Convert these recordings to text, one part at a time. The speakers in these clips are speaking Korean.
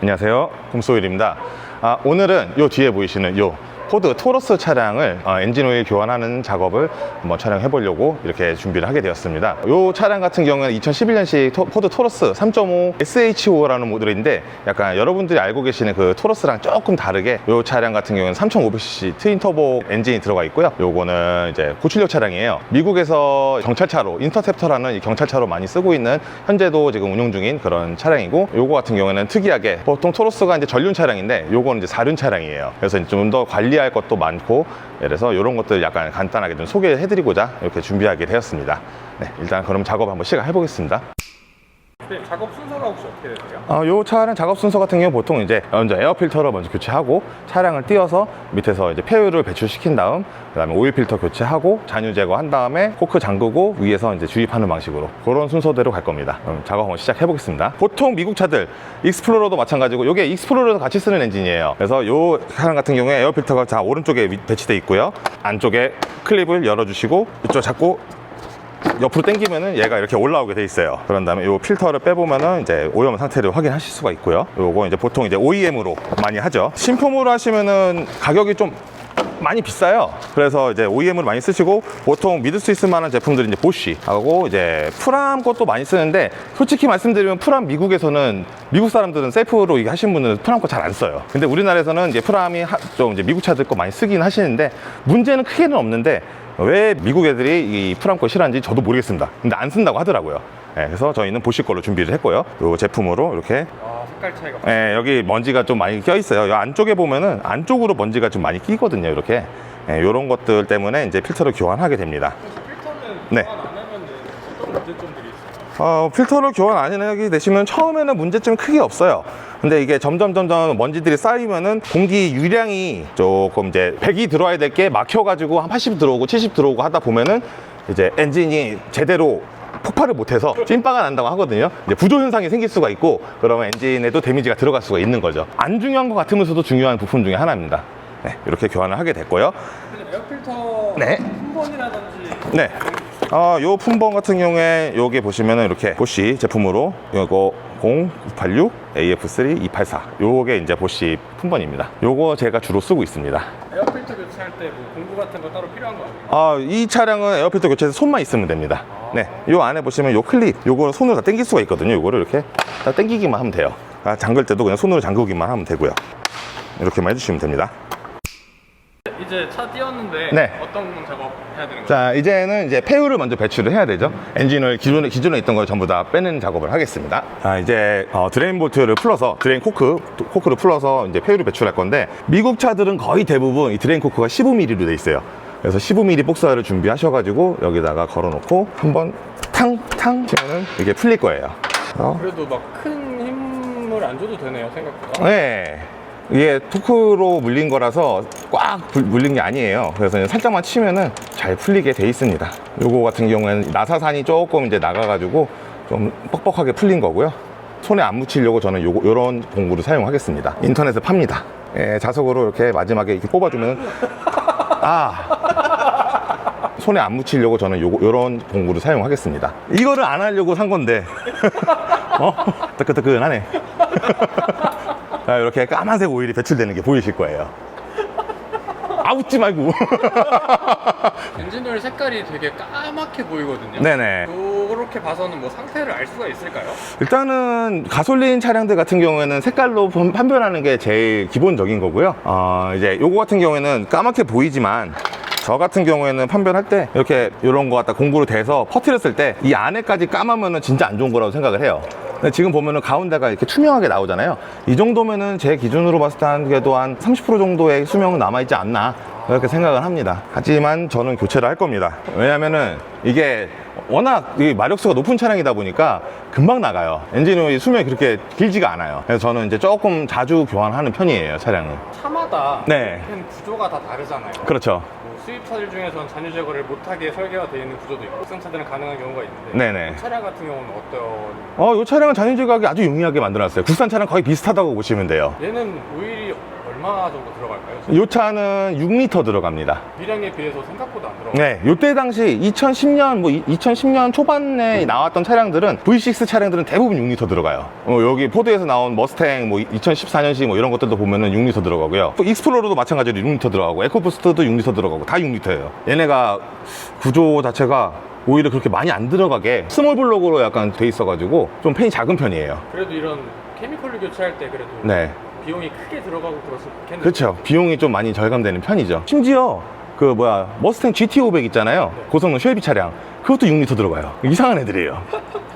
안녕하세요, 곰소일입니다. 오늘은 요 뒤에 보이시는 요 포드 토러스 차량을 엔진 오일 교환하는 작업을 한번 촬영해 보려고 이렇게 준비를 하게 되었습니다. 이 차량 같은 경우는 2011년식 포드 토러스 3.5 SHO라는 모델인데, 약간 여러분들이 알고 계시는 그 토러스랑 조금 다르게 이 차량 같은 경우는 3500cc 트윈 터보 엔진이 들어가 있고요. 요거는 이제 고출력 차량이에요. 미국에서 경찰차로 인터셉터라는 이 경찰차로 많이 쓰고 있는, 현재도 지금 운용 중인 그런 차량이고, 요거 같은 경우에는 특이하게 보통 토러스가 이제 전륜 차량인데 요거는 이제 사륜 차량이에요. 그래서 좀 더 관리할 것도 많고, 그래서 이런 것들 약간 간단하게 좀 소개해 드리고자 이렇게 준비하게 되었습니다. 네, 일단 그럼 작업 한번 시작해 보겠습니다. 네, 작업 순서가 혹시 어떻게 되세요? 요 차량 작업 순서 같은 경우 보통 이제 먼저 에어 필터를 먼저 교체하고, 차량을 띄워서 밑에서 이제 폐유를 배출시킨 다음, 그 다음에 오일 필터 교체하고 잔유 제거한 다음에 코크 잠그고 위에서 이제 주입하는 방식으로, 그런 순서대로 갈 겁니다. 그럼 작업 한번 시작해 보겠습니다. 보통 미국 차들 익스플로러도 마찬가지고, 요게 익스플로러도 같이 쓰는 엔진이에요. 그래서 요 차량 같은 경우에 에어 필터가 자 오른쪽에 배치되어 있고요. 안쪽에 클립을 열어주시고 이쪽 잡고 옆으로 당기면은 얘가 이렇게 올라오게 돼 있어요. 그런 다음에 이 필터를 빼보면은 이제 오염 상태를 확인하실 수가 있고요. 요거 이제 보통 이제 OEM으로 많이 하죠. 신품으로 하시면은 가격이 좀 많이 비싸요. 그래서 이제 OEM으로 많이 쓰시고, 보통 믿을 수 있을 만한 제품들이 이제 보쉬하고 이제 프람 것도 많이 쓰는데, 솔직히 말씀드리면 프람 미국에서는, 미국 사람들은 셀프로 이게 하신 분은 프람 거 잘 안 써요. 근데 우리나라에서는 이제 프람이 좀 이제 미국 차들 거 많이 쓰긴 하시는데, 문제는 크게는 없는데 왜 미국 애들이 이 프람 거 싫어하는지 저도 모르겠습니다. 근데 안 쓴다고 하더라고요. 네, 그래서 저희는 보쉬 걸로 준비를 했고요. 이 제품으로 이렇게 색깔 차이가 네, 여기 먼지가 좀 많이 껴 있어요. 이 안쪽에 보면은 안쪽으로 먼지가 좀 많이 끼거든요. 이렇게 이런 것들 때문에 이제 필터를 교환하게 됩니다. 필터는 네. 교환 안 하면 어떤 문제점들이 있어요? 필터를 교환 안 하게 되시면 처음에는 문제점 크게 없어요. 근데 이게 점점 먼지들이 쌓이면은 공기 유량이 조금 이제 100이 들어와야 될 게 막혀가지고 한 80 들어오고 70 들어오고 하다 보면은 이제 엔진이 제대로 폭발을 못해서 찐빠가 난다고 하거든요. 이제 부조 현상이 생길 수가 있고, 그러면 엔진에도 데미지가 들어갈 수가 있는 거죠. 안 중요한 것 같으면서도 중요한 부품 중에 하나입니다. 네, 이렇게 교환을 하게 됐고요. 에어필터 네. 품번이라든지 네. 요 품번 같은 경우에 요게 보시면은 이렇게 보쉬 제품으로 요거 0986 AF3 284 요게 이제 보쉬 품번입니다. 요거 제가 주로 쓰고 있습니다. 에어필터 교체할 때 뭐 공구 같은 거 따로 필요한 거 아니에요? 이 차량은 에어필터 교체해서 손만 있으면 됩니다. 네, 요 안에 보시면 요 클립, 요거는 손으로 다 당길 수가 있거든요. 요거를 이렇게 딱 당기기만 하면 돼요. 잠글 때도 그냥 손으로 잠그기만 하면 되고요. 이렇게만 해주시면 됩니다. 이제 차 띄웠는데 네. 어떤 작업 해야 되는 거예요? 자, 이제는 이제 폐유를 먼저 배출을 해야 되죠. 엔진을 기존에 있던 걸 전부 다 빼내는 작업을 하겠습니다. 이제 드레인 볼트를 풀어서, 드레인 코크를 풀어서 이제 폐유를 배출할 건데, 미국 차들은 거의 대부분 이 드레인 코크가 15mm로 돼 있어요. 그래서 15mm 복사를 준비하셔가지고 여기다가 걸어놓고 한번 탕탕 치면은 이게 풀릴 거예요. 그래도 막 큰 힘을 안 줘도 되네요, 생각보다. 네. 이게 토크로 물린 거라서 꽉 물린 게 아니에요. 그래서 그냥 살짝만 치면은 잘 풀리게 돼 있습니다. 요거 같은 경우에는 나사산이 조금 이제 나가가지고 좀 뻑뻑하게 풀린 거고요. 손에 안 묻히려고 저는 요런 공구를 사용하겠습니다. 인터넷에 팝니다. 예, 자석으로 이렇게 마지막에 이렇게 뽑아주면 손에 안 묻히려고 저는 요런 공구를 사용하겠습니다. 이거를 안 하려고 산 건데 뜨끈뜨끈하네. 이렇게 까만색 오일이 배출되는 게 보이실 거예요. 웃지 말고. 엔진오일 색깔이 되게 까맣게 보이거든요. 네네. 그렇게 봐서는 뭐 상태를 알 수가 있을까요? 일단은 가솔린 차량들 같은 경우에는 색깔로 판별하는 게 제일 기본적인 거고요. 이제 요거 같은 경우에는 까맣게 보이지만, 저 같은 경우에는 판별할 때 이렇게 이런 거 갖다 공구로 대서 퍼뜨렸을 때 이 안에까지 까마면은 진짜 안 좋은 거라고 생각을 해요. 근데 지금 보면은 가운데가 이렇게 투명하게 나오잖아요. 이 정도면은 제 기준으로 봤을 때 그래도 한 30% 정도의 수명은 남아있지 않나, 그렇게 생각을 합니다. 하지만 저는 교체를 할 겁니다. 왜냐면은 이게 워낙 이 마력수가 높은 차량이다 보니까 금방 나가요. 엔진오일 수명이 그렇게 길지가 않아요. 그래서 저는 이제 조금 자주 교환하는 편이에요, 차량은. 차마다 네. 펜 구조가 다 다르잖아요. 그렇죠. 수입차들 중에서는 잔유 제거를 못하게 설계가 되어 있는 구조도 있고, 국산차들은 가능한 경우가 있는데, 네네. 이 차량 같은 경우는 어떤? 이 차량은 잔유 제거하기 아주 용이하게 만들어놨어요. 국산 차량 거의 비슷하다고 보시면 돼요. 얘는 오일이 얼마 정도 들어갈까요? 이 차는 6리터 들어갑니다. 비량에 비해서 생각보다 안 들어가요. 네, 요때 당시 2010년 초반에 나왔던 차량들은 V6 차량들은 대부분 6리터 들어가요. 여기 포드에서 나온 머스탱 2014년식 이런 것들도 보면은 6리터 들어가고요. 또 익스플로러도 마찬가지로 6리터 들어가고 에코부스트도 6리터 들어가고 다 6리터예요. 얘네가 구조 자체가 오히려 그렇게 많이 안 들어가게 스몰 블록으로 약간 돼 있어가지고 좀 팬이 작은 편이에요. 그래도 이런 케미컬을 교체할 때 그래도 네, 비용이 크게 들어가고 그렇겠네요. 그렇죠. 비용이 좀 많이 절감되는 편이죠. 심지어 머스탱 GT500 있잖아요. 네. 고성능 쉘비 차량. 그것도 6리터 들어가요. 이상한 애들이에요.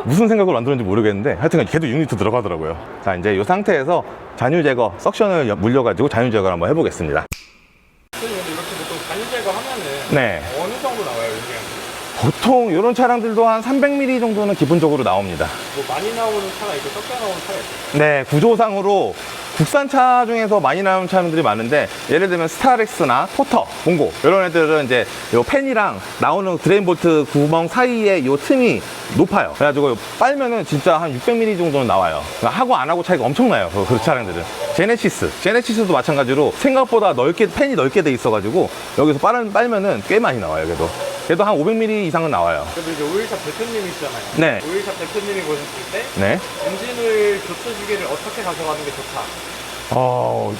무슨 생각으로 만들었는지 모르겠는데 하여튼 걔도 6리터 들어가더라고요. 자, 이제 이 상태에서 잔유 제거, 석션을 물려가지고 잔유 제거를 한번 해보겠습니다. 선생님, 근데 이렇게 보통 잔유 제거하면은 네, 어느 정도 나와요, 요즘에? 보통 이런 차량들도 한 300mm 정도는 기본적으로 나옵니다. 뭐 많이 나오는 차가 있고 적게 나오는 차가 있어요. 네, 구조상으로 국산차 중에서 많이 나오는 차량들이 많은데, 예를 들면 스타렉스나 포터, 봉고 이런 애들은 이제 요 팬이랑 나오는 드레인볼트 구멍 사이에 요 틈이 높아요. 그래가지고 빨면은 진짜 한 600mm 정도는 나와요. 그러니까 하고 안 하고 차이가 엄청나요. 그 차량들은. 제네시스도 마찬가지로 생각보다 팬이 넓게 돼 있어가지고 여기서 빨면은 꽤 많이 나와요. 그래도 한 500mm 이상은 나와요. 그래도 이제 오일샵 대표님이시잖아요. 네. 오일샵 대표님이 보셨을 때 네. 엔진오일 교체 주기를 어떻게 가져가는 게 좋다?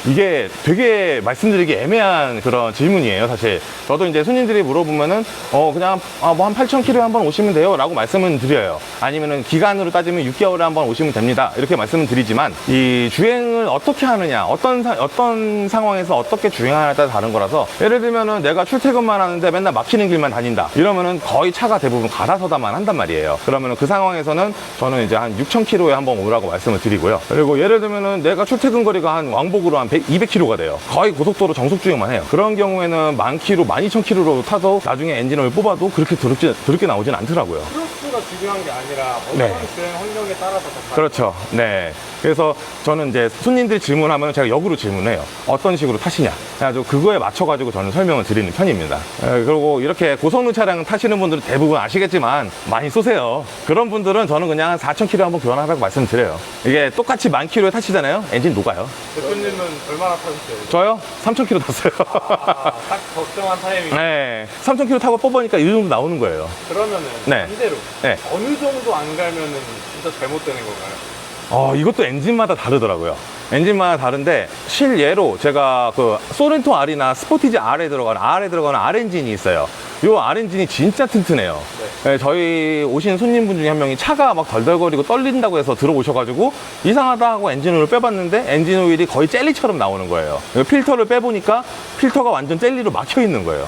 이게 되게 말씀드리기 애매한 그런 질문이에요, 사실. 저도 이제 손님들이 물어보면은, 그냥, 뭐 한 8,000km에 한 번 오시면 돼요. 라고 말씀은 드려요. 아니면은 기간으로 따지면 6개월에 한 번 오시면 됩니다. 이렇게 말씀은 드리지만, 이 주행을 어떻게 하느냐, 어떤 상황에서 어떻게 주행하느냐에 따라 다른 거라서, 예를 들면은 내가 출퇴근만 하는데 맨날 막히는 길만 다닌다. 이러면은 거의 차가 대부분 갈아서다만 한단 말이에요. 그러면은 그 상황에서는 저는 이제 한 6,000km에 한 번 오라고 말씀을 드리고요. 그리고 예를 들면은 내가 출퇴근 거리가 한 왕복으로 한 200km가 돼요. 거의 고속도로 정속 주행만 해요. 그런 경우에는 10,000km, 12,000km로 타도 나중에 엔진을 뽑아도 그렇게 더럽게 나오진 않더라고요. 크로스가 중요한 게 아니라 어떤 네. 주행 환경에 따라서 더 그렇죠. 네. 그래서 저는 이제 손님들 질문하면 제가 역으로 질문해요. 어떤 식으로 타시냐. 그래가지고 그거에 맞춰가지고 저는 설명을 드리는 편입니다. 그리고 이렇게 고성능 차량 타시는 분들은 대부분 아시겠지만 많이 쏘세요. 그런 분들은 저는 그냥 한 4,000km 한번 교환하라고 말씀드려요. 이게 똑같이 10,000km에 타시잖아요. 엔진 녹아요. 대표님은 얼마나 타셨어요? 저요? 3,000km 탔어요. 딱 적정한 타이밍. 네. 3,000km 타고 뽑으니까 이 정도 나오는 거예요. 그러면은 네. 반대로 네. 어느 정도 안 가면은 진짜 잘못되는 건가요? 이것도 엔진마다 다르더라고요. 엔진마다 다른데, 실예로 제가 소렌토 R이나 스포티지 R에 들어가는 R 엔진이 있어요. 요 R 엔진이 진짜 튼튼해요. 네, 저희 오신 손님분 중에 한 명이 차가 막 덜덜거리고 떨린다고 해서 들어오셔가지고 이상하다 하고 엔진오일을 빼봤는데 엔진 오일이 거의 젤리처럼 나오는 거예요. 필터를 빼보니까 필터가 완전 젤리로 막혀 있는 거예요.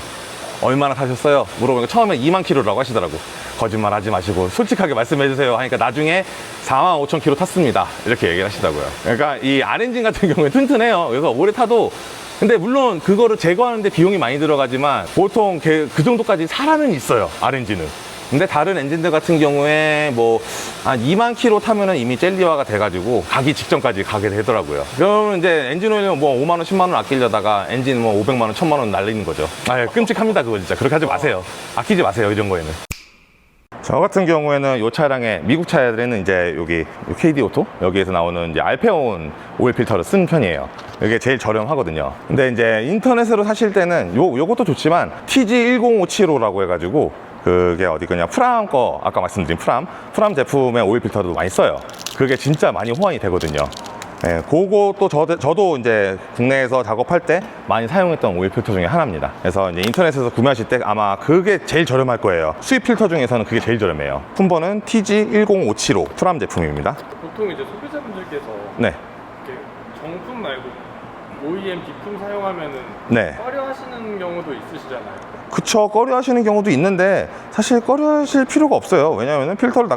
얼마나 타셨어요? 물어보니까 처음에 20,000km라고 하시더라고. 거짓말 하지 마시고 솔직하게 말씀해 주세요 하니까 나중에 45,000km 탔습니다. 이렇게 얘기를 하시더라고요. 그러니까 이 R엔진 같은 경우에 튼튼해요. 그래서 오래 타도, 근데 물론 그거를 제거하는데 비용이 많이 들어가지만 보통 그 정도까지 살아는 있어요, R엔진은. 근데 다른 엔진들 같은 경우에 뭐 한 20,000km 타면은 이미 젤리화가 돼가지고 가기 직전까지 가게 되더라고요. 그러면 이제 엔진 오일은 뭐 5만원, 10만원 아끼려다가 엔진 뭐 500만원, 1000만원 날리는 거죠. 끔찍합니다, 그거 진짜. 그렇게 하지 마세요. 아끼지 마세요, 이런 거에는. 저 같은 경우에는 이 차량에, 미국 차들에는 이제 여기 KD 오토 여기에서 나오는 이제 알페온 오일 필터를 쓴 편이에요. 이게 제일 저렴하거든요. 근데 이제 인터넷으로 사실 때는 요것도 좋지만 TG10575라고 해가지고 그게 어디 그냥 프람 거, 아까 말씀드린 프람 제품의 오일 필터도 많이 써요. 그게 진짜 많이 호환이 되거든요. 네, 그것도 저도 이제 국내에서 작업할 때 많이 사용했던 오일 필터 중에 하나입니다. 그래서 이제 인터넷에서 구매하실 때 아마 그게 제일 저렴할 거예요. 수입 필터 중에서는 그게 제일 저렴해요. 품번은 TG10575 프람 제품입니다. 보통 이제 소비자분들께서 네. 이렇게 정품 말고 OEM 비품 사용하면은 네. 꺼려하시는 경우도 있으시잖아요. 그쵸, 꺼려 하시는 경우도 있는데 사실 꺼려 하실 필요가 없어요. 왜냐하면 필터를 다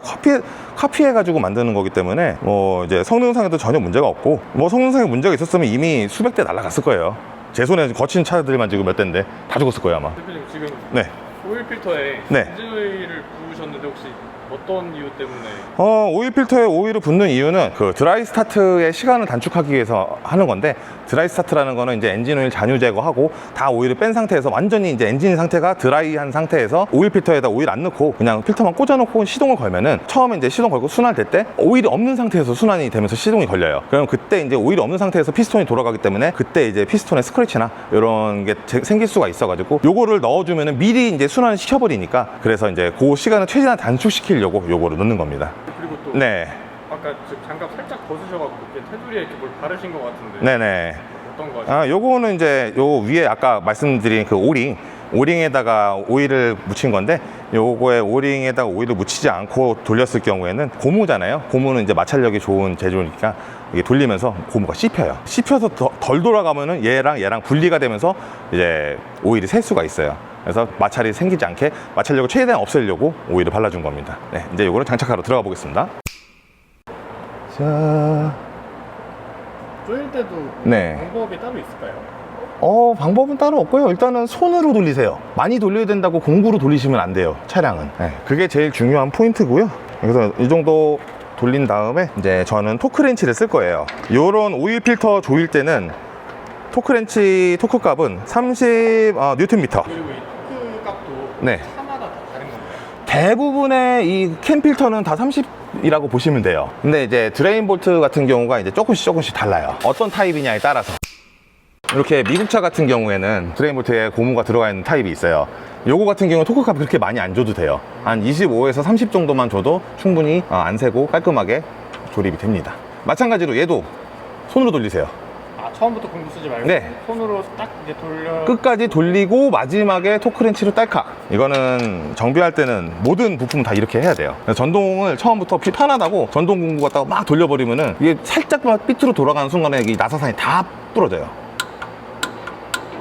카피해 가지고 만드는 거기 때문에 뭐 이제 성능상에도 전혀 문제가 없고, 뭐 성능상에 문제가 있었으면 이미 수백 대 날아갔을 거예요. 제 손에 거친 차들만 지금 몇 대인데 다 죽었을 거예요, 아마. 대표님 지금 네. 오일 필터에 네. 엔진 오일을 부으셨는데 혹시 어떤 이유 때문에? 오일 필터에 오일을 붓는 이유는 그 드라이 스타트의 시간을 단축하기 위해서 하는 건데, 드라이 스타트라는 거는 이제 엔진 오일 잔유 제거하고 다 오일을 뺀 상태에서 완전히 이제 엔진 상태가 드라이한 상태에서 오일 필터에다 오일 안 넣고 그냥 필터만 꽂아놓고 시동을 걸면은, 처음에 이제 시동 걸고 순환될 때 오일이 없는 상태에서 순환이 되면서 시동이 걸려요. 그럼 그때 이제 오일이 없는 상태에서 피스톤이 돌아가기 때문에 그때 이제 피스톤에 스크래치나 이런 게 생길 수가 있어가지고 요거를 넣어주면은 미리 이제 순환을 시켜버리니까, 그래서 이제 그 시간을 최대한 단축시키려고 요거를 넣는 겁니다. 그리고 또 네. 아까 장갑 살짝 벗으셔갖고 이렇게 테두리에 이렇게 뭘 바르신 것 같은데. 네네. 어떤 거 하시나요? 요거는 이제 요 위에 아까 말씀드린 그 오링에다가 오일을 묻힌 건데, 요거에 오링에다가 오일을 묻히지 않고 돌렸을 경우에는 고무잖아요. 고무는 이제 마찰력이 좋은 제조니까 이게 돌리면서 고무가 씹혀요. 씹혀서 덜 돌아가면은 얘랑 분리가 되면서 이제 오일이 셀 수가 있어요. 그래서 마찰이 생기지 않게 마찰력을 최대한 없애려고 오일을 발라준 겁니다. 네, 이제 요거를 장착하러 들어가 보겠습니다. 자, 조일 때도 네. 방법이 따로 있을까요? 방법은 따로 없고요. 일단은 손으로 돌리세요. 많이 돌려야 된다고 공구로 돌리시면 안 돼요, 차량은. 네, 그게 제일 중요한 포인트고요. 그래서 이 정도 돌린 다음에 이제 저는 토크렌치를 쓸 거예요. 요런 오일 필터 조일 때는 토크렌치 토크 값은 30 뉴턴미터. 그리고 이 토크 값도 네. 차마다 다 다른 건가요? 대부분의 이 캔 필터는 다 30이라고 보시면 돼요. 근데 이제 드레인 볼트 같은 경우가 이제 조금씩 달라요. 어떤 타입이냐에 따라서. 이렇게 미국차 같은 경우에는 드레인 볼트에 고무가 들어가 있는 타입이 있어요. 요거 같은 경우는 토크 값 그렇게 많이 안 줘도 돼요. 한 25에서 30 정도만 줘도 충분히 안 새고 깔끔하게 조립이 됩니다. 마찬가지로 얘도 손으로 돌리세요. 아, 처음부터 공구 쓰지 말고 네. 손으로 딱 이제 돌려. 끝까지 돌리고 마지막에 토크렌치로 딸칵. 이거는 정비할 때는 모든 부품 다 이렇게 해야 돼요. 전동을 처음부터 편하다고 전동 공구 갖다가 막 돌려버리면은 이게 살짝만 삐뚤어 돌아가는 순간에 이 나사산이 다 부러져요.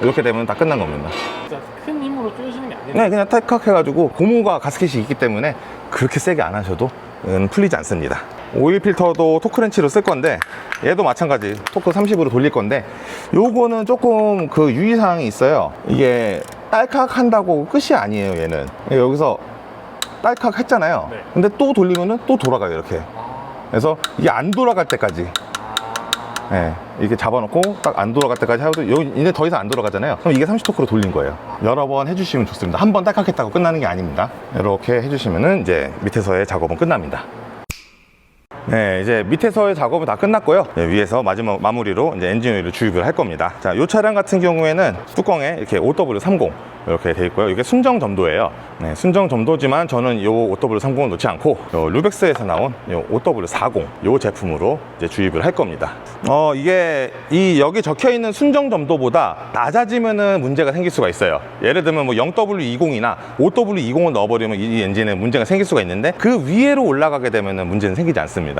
이렇게 되면 다 끝난 겁니다. 진짜 큰 힘으로 쪼이시는 게 아니에요. 네, 그냥 탈칵 해가지고 고무가 가스켓이 있기 때문에 그렇게 세게 안 하셔도 풀리지 않습니다. 오일 필터도 토크렌치로 쓸 건데, 얘도 마찬가지 토크 30으로 돌릴 건데, 요거는 조금 그 유의사항이 있어요. 이게 딸칵 한다고 끝이 아니에요. 얘는 여기서 딸칵 했잖아요. 네. 근데 또 돌리면은 또 돌아가요, 이렇게. 그래서 이게 안 돌아갈 때까지, 네, 이렇게 잡아놓고 딱 안 돌아갈 때까지 하고, 이제 더 이상 안 돌아가잖아요. 그럼 이게 30토크로 돌린 거예요. 여러 번 해주시면 좋습니다. 한 번 딸깍했다고 끝나는 게 아닙니다. 이렇게 해주시면은 이제 밑에서의 작업은 끝납니다. 네, 이제 밑에서의 작업은 다 끝났고요. 네, 위에서 마지막 마무리로 이제 엔진 오일을 주입을 할 겁니다. 자, 이 차량 같은 경우에는 뚜껑에 이렇게 OW30 이렇게 돼 있고요. 이게 순정 점도예요. 네, 순정 점도지만 저는 이 OW30을 놓지 않고 요 루벡스에서 나온 요 OW40 요 제품으로 이제 주입을 할 겁니다. 이게 여기 적혀 있는 순정 점도보다 낮아지면은 문제가 생길 수가 있어요. 예를 들면 뭐 0W20이나 5W20을 넣어버리면 이 엔진에 문제가 생길 수가 있는데, 그 위에로 올라가게 되면은 문제는 생기지 않습니다.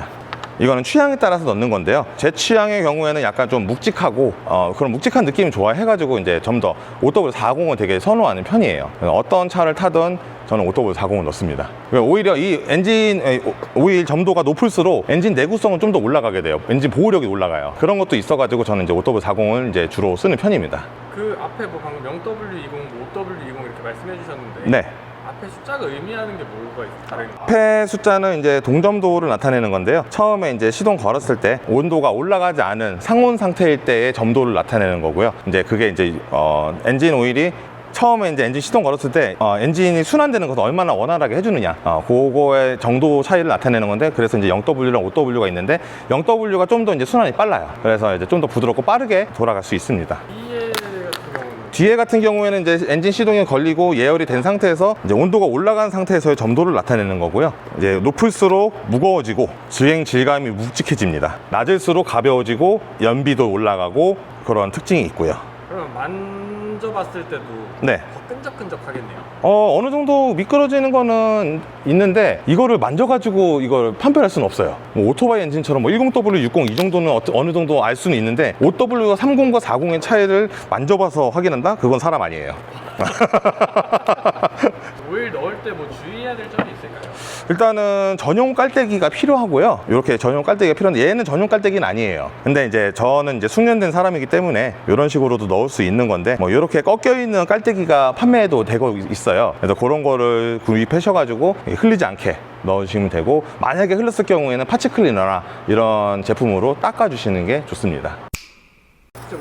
이거는 취향에 따라서 넣는 건데요. 제 취향의 경우에는 약간 좀 묵직하고 그런 묵직한 느낌을 좋아해가지고 이제 좀 더 OW40을 되게 선호하는 편이에요. 어떤 차를 타든 저는 OW40을 넣습니다. 오히려 이 엔진 오일 점도가 높을수록 엔진 내구성은 좀 더 올라가게 돼요. 엔진 보호력이 올라가요. 그런 것도 있어가지고 저는 이제 OW40을 이제 주로 쓰는 편입니다. 그 앞에 뭐 방금 0W20, 5W20 이렇게 말씀해 주셨는데, 네. 앞에 숫자가 의미하는 게 뭐가 다른가요? 앞에 숫자는 이제 동점도를 나타내는 건데요. 처음에 이제 시동 걸었을 때 온도가 올라가지 않은 상온 상태일 때의 점도를 나타내는 거고요. 이제 그게 이제 엔진 오일이 처음에 이제 엔진 시동 걸었을 때 엔진이 순환되는 것을 얼마나 원활하게 해주느냐, 그거의 정도 차이를 나타내는 건데, 그래서 이제 0W랑 5W가 있는데 0W가 좀 더 이제 순환이 빨라요. 그래서 이제 좀 더 부드럽고 빠르게 돌아갈 수 있습니다. 뒤에 같은 경우에는 이제 엔진 시동이 걸리고 예열이 된 상태에서 이제 온도가 올라간 상태에서의 점도를 나타내는 거고요. 이제 높을수록 무거워지고 주행 질감이 묵직해집니다. 낮을수록 가벼워지고 연비도 올라가고 그런 특징이 있고요. 그러면 만져봤을 때도 네. 더 끈적끈적하겠네요. 어느 정도 미끄러지는 거는 있는데, 이거를 만져가지고 이걸 판별할 수는 없어요. 뭐 오토바이 엔진처럼 뭐 10W60 이 정도는 어느 정도 알 수는 있는데, 5W가 30과 40의 차이를 만져봐서 확인한다? 그건 사람 아니에요. 오일 넣을 때 뭐 주의해야 될 점이 있을까요? 일단은 전용 깔때기가 필요하고요. 이렇게 전용 깔때기가 필요한데 얘는 전용 깔때기는 아니에요. 근데 이제 저는 이제 숙련된 사람이기 때문에 이런 식으로도 넣을 수 있는 건데 뭐 이렇게 꺾여 있는 깔때기가 판매도 되고 있어요. 그래서 그런 거를 구입하셔가지고 흘리지 않게 넣으시면 되고, 만약에 흘렀을 경우에는 파츠 클리너나 이런 제품으로 닦아주시는 게 좋습니다.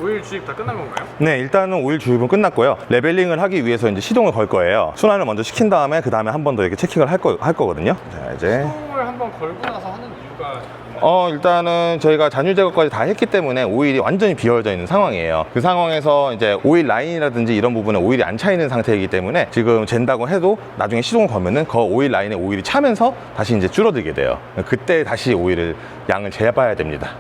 오일 주입 다 끝난 건가요? 네, 일단은 오일 주입은 끝났고요. 레벨링을 하기 위해서 이제 시동을 걸 거예요. 순환을 먼저 시킨 다음에 그 다음에 한 번 더 이렇게 체킹을 할 거거든요. 자, 이제 시동을 한번 걸고 나서 하는 이유가 있나요? 일단은 저희가 잔유 제거까지 다 했기 때문에 오일이 완전히 비어져 있는 상황이에요. 그 상황에서 이제 오일 라인이라든지 이런 부분에 오일이 안 차 있는 상태이기 때문에 지금 잰다고 해도 나중에 시동을 걸면은 그 오일 라인에 오일이 차면서 다시 이제 줄어들게 돼요. 그때 다시 오일을 양을 재봐야 됩니다.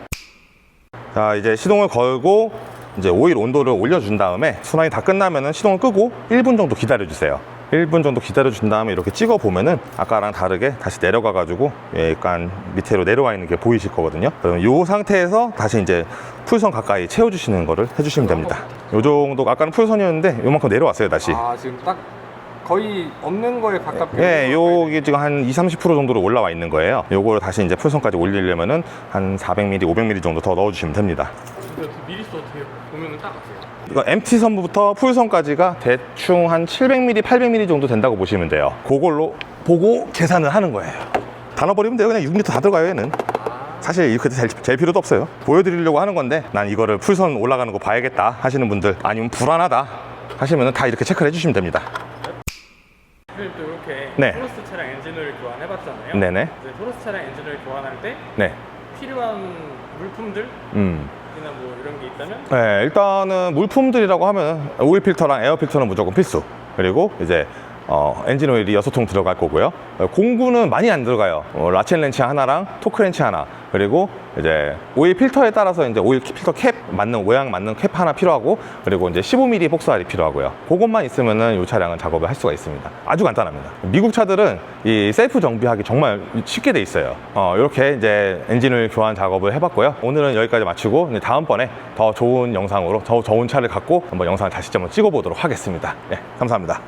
자, 이제 시동을 걸고 이제 오일 온도를 올려준 다음에 순환이 다 끝나면은 시동을 끄고 1분 정도 기다려 주세요. 1분 정도 기다려 준 다음에 이렇게 찍어 보면은 아까랑 다르게 다시 내려가 가지고 약간 밑으로 내려와 있는 게 보이실 거거든요. 그럼 이 상태에서 다시 이제 풀선 가까이 채워 주시는 거를 해 주시면 됩니다. 요 정도, 아까는 풀선이었는데 요만큼 내려왔어요, 다시. 아, 지금 딱 거의 없는 거에 가깝게. 예, 요게 지금 한 20-30% 정도로 올라와 있는 거예요. 요거를 다시 이제 풀선까지 올리려면은 한 400ml, 500ml 정도 더 넣어 주시면 됩니다. 근데 미리수 어떻게 보면은 딱 아세요? 이거 MT 선부터 풀선까지가 대충 한 700ml, 800ml 정도 된다고 보시면 돼요. 그걸로 보고 계산을 하는 거예요. 다 넣어버리면 돼요. 그냥 6리터 다 들어가요, 얘는. 사실 이렇게 잴 필요도 없어요. 보여드리려고 하는 건데 난 이거를 풀선 올라가는 거 봐야겠다 하시는 분들, 아니면 불안하다 하시면 다 이렇게 체크를 해주시면 됩니다. 오늘 또 이렇게 네. 토로스 차량 엔진오일 교환해봤잖아요. 네네. 이제 토로스 차량 엔진오일 교환할 때 네. 필요한 물품들 이나 뭐 이런 게 있다면 네, 일단은 물품들이라고 하면 오일 필터랑 에어 필터는 무조건 필수. 그리고 이제 엔진 오일이 6통 들어갈 거고요. 공구는 많이 안 들어가요. 라첸 렌치 하나랑 토크 렌치 하나, 그리고 이제 오일 필터에 따라서 이제 오일 필터 캡 맞는, 모양 맞는 캡 하나 필요하고, 그리고 이제 15mm 복사알이 필요하고요. 그것만 있으면은 이 차량은 작업을 할 수가 있습니다. 아주 간단합니다. 미국 차들은 이 셀프 정비하기 정말 쉽게 돼 있어요. 이렇게 이제 엔진을 교환 작업을 해봤고요. 오늘은 여기까지 마치고 다음번에 더 좋은 영상으로 더 좋은 차를 갖고 한번 영상을 다시 한번 찍어보도록 하겠습니다. 네, 감사합니다.